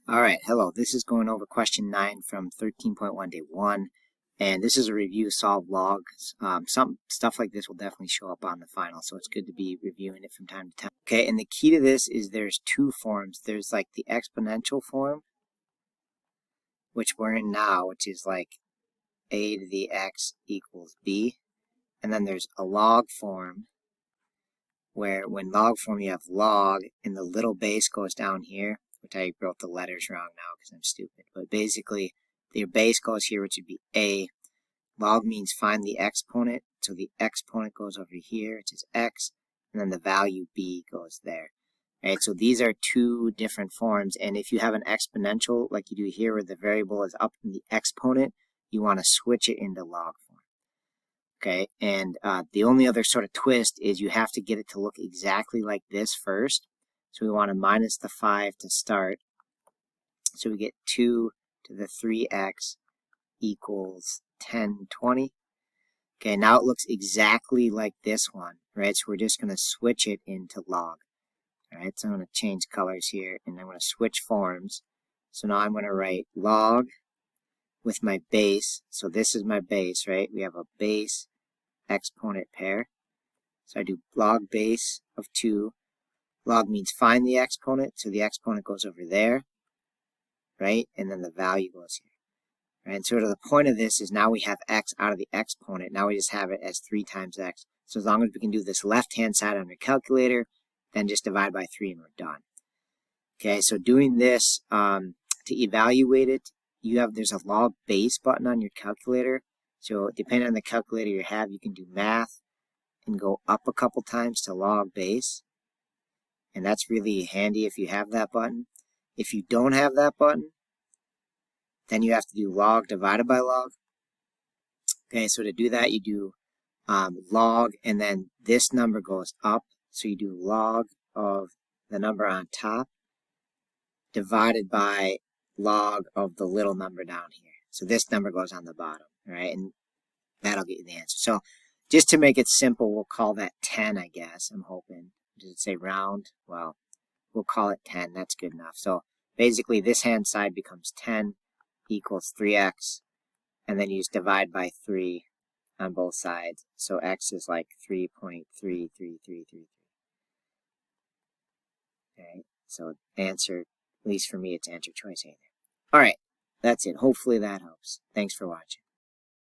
Alright, hello. This is going over question 9 from 13.1 day 1, and this is a review solve logs. Some stuff like this will definitely show up on the final, so it's good to be reviewing it from time to time. Okay, and the key to this is there's two forms. There's like the exponential form, which we're in now, which is like a to the x equals b, and then there's a log form, where when log form you have log, and the little base goes down here, which I wrote the letters wrong now because I'm stupid. But basically, your base goes here, which would be a. Log means find the exponent, so the exponent goes over here, which is x, and then the value b goes there. Right, so these are two different forms, and if you have an exponential, like you do here, where the variable is up in the exponent, you want to switch it into log form. Okay, and the only other sort of twist is you have to get it to look exactly like this first. So we want to minus the 5 to start. So we get 2 to the 3x equals 1020. Okay, now it looks exactly like this one, right? So we're just going to switch it into log. All right, so I'm going to change colors here, and I'm going to switch forms. So now I'm going to write log with my base. So this is my base, right? We have a base exponent pair. So I do log base of 2. Log means find the exponent, so the exponent goes over there, right? And then the value goes here. Right? And sort of the point of this is now we have x out of the exponent. Now we just have it as 3 times x. So as long as we can do this left-hand side on your calculator, then just divide by 3 and we're done. Okay, so doing this, to evaluate it, there's a log base button on your calculator. So depending on the calculator you have, you can do math and go up a couple times to log base. And that's really handy if you have that button. If you don't have that button, then you have to do log divided by log. Okay, so to do that, you do log, and then this number goes up. So you do log of the number on top divided by log of the little number down here. So this number goes on the bottom, right? And that'll get you the answer. So just to make it simple, we'll call that 10, I guess. I'm hoping. Does it say round? Well, we'll call it 10. That's good enough. So basically, this hand side becomes 10 equals 3x, and then you just divide by 3 on both sides. So x is like 3.3333. Okay, so answer, at least for me, it's answer choice A there. All right, that's it. Hopefully that helps. Thanks for watching.